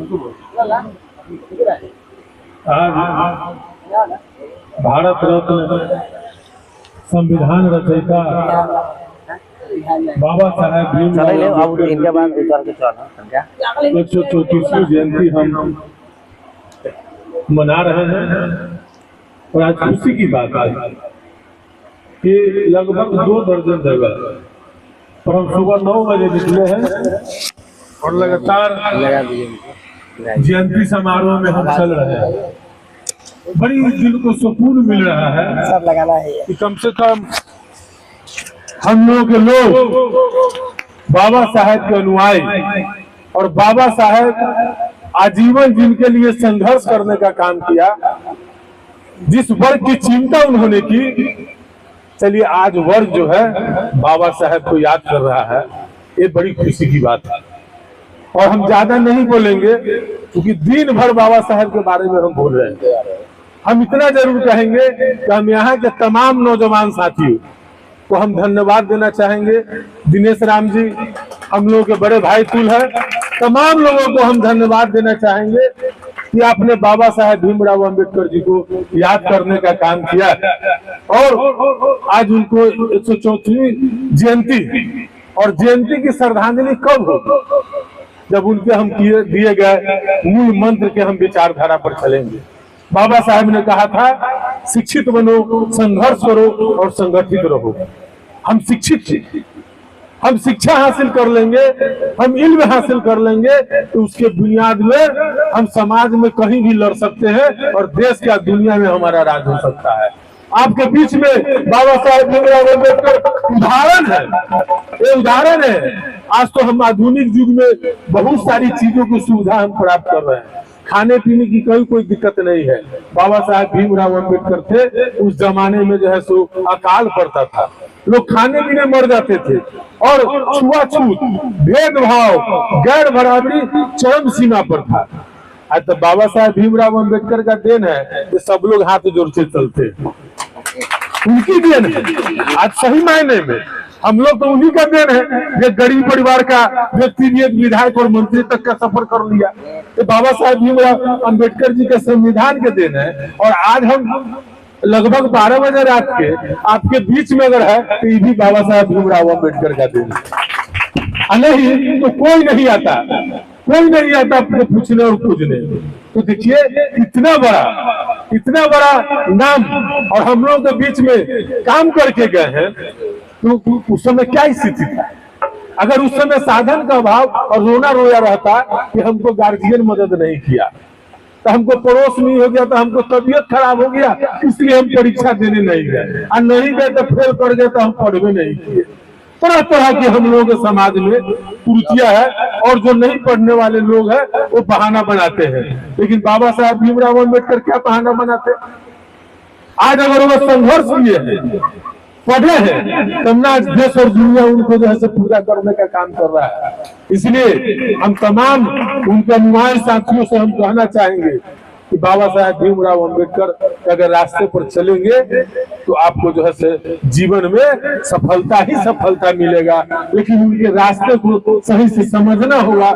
आज भारत रत्न संविधान रचयिता बाबा साहेब भीमराव की 134वीं जयंती हम मना रहे हैं। और आज खुशी की बात है कि लगभग 2 दर्जन जगह पर हम सुबह 9 बजे निकले हैं और लगातार जयंती समारोह में हम चल रहे हैं। बड़ी दिल को सुकून मिल रहा है सब लगाना है कि कम से कम हम लोग के लोग बाबा साहेब के अनुयायी और बाबा साहेब आजीवन जिनके लिए संघर्ष करने का काम किया, जिस वर्ग की चिंता उन्होंने की, चलिए आज वर्ग जो है बाबा साहेब को याद कर रहा है, ये बड़ी खुशी की बात है। और हम ज्यादा नहीं बोलेंगे क्योंकि दिन भर बाबा साहेब के बारे में हम बोल रहे हैं। हम इतना जरूर कहेंगे कि हम यहाँ के तमाम नौजवान साथियों को हम धन्यवाद देना चाहेंगे। दिनेश राम जी हम लोगों के बड़े भाई तुल है, तमाम लोगों को हम धन्यवाद देना चाहेंगे कि आपने बाबा साहेब भीमराव अम्बेडकर जी को याद करने का काम किया और आज उनको 134वीं जयंती और जयंती की श्रद्धांजलि कब होगी? जब उनके हम दिए गए मूल मंत्र के हम विचारधारा पर चलेंगे। बाबा साहेब ने कहा था शिक्षित बनो, संघर्ष करो और संगठित रहो। हम शिक्षित थे, हम शिक्षा हासिल कर लेंगे, हम इल्म हासिल कर लेंगे तो उसके बुनियाद में हम समाज में कहीं भी लड़ सकते हैं और देश का दुनिया में हमारा राज हो सकता है। आपके बीच में बाबा साहेब भीमराव अम्बेडकर उदाहरण है, ये उदाहरण है। आज तो हम आधुनिक युग में बहुत सारी चीजों की सुविधा हम प्राप्त कर रहे हैं, खाने पीने की कोई दिक्कत नहीं है। बाबा साहेब भीमराव अम्बेडकर थे, उस जमाने में जो है सो अकाल पड़ता था, लोग खाने पीने मर जाते थे और छुआछूत, भेदभाव, गैर बराबरी चरम सीमा पर था। आज तो बाबा साहेब भीमराव अम्बेडकर का देन है कि सब लोग हाथ जोड़ के चलते, उनकी देन है। आज सही मायने में हम लोग तो उन्हीं का देन है जो गरीब परिवार का व्यक्ति भी एक विधायक और मंत्री तक का सफर कर लिया, तो बाबा साहेब भीमराव अम्बेडकर जी के संविधान के देन है। और आज हम लगभग 12 बजे रात के आपके बीच में अगर है तो ये भी बाबा साहेब भीमराव अम्बेडकर का देन है। नहीं तो कोई नहीं आता अपने पूछने और पूछने। तो देखिए इतना बड़ा नाम और हम लोग के बीच में काम करके गए हैं, तो उस समय क्या स्थिति था? अगर उस समय साधन का अभाव और रोना रोया रहता कि हमको गार्जियन मदद नहीं किया, तो हमको पड़ोस नहीं हो गया, तो हमको तबीयत खराब हो गया इसलिए हम परीक्षा देने नहीं गए, और नहीं गए तो फेल कर गए तो हम पढ़वे नहीं किए। तरह तरह के हम लोगों के समाज में कुरीतियां है और जो नहीं पढ़ने वाले लोग हैं वो बहाना बनाते हैं। लेकिन बाबा साहेब भीमराव अम्बेडकर क्या बहाना बनाते? आज अगर वो संघर्ष किए हैं, पढ़े हैं, तब ना देश और दुनिया उनको जो है पूरा करने का काम कर रहा है। इसलिए हम तमाम उनके अनुयायी साथियों से हम कहना चाहेंगे कि बाबा साहेब भीमराव अम्बेडकर अगर रास्ते पर चलेंगे तो आपको जो है जीवन में सफलता ही सफलता मिलेगा। लेकिन उनके रास्ते को सही से समझना होगा।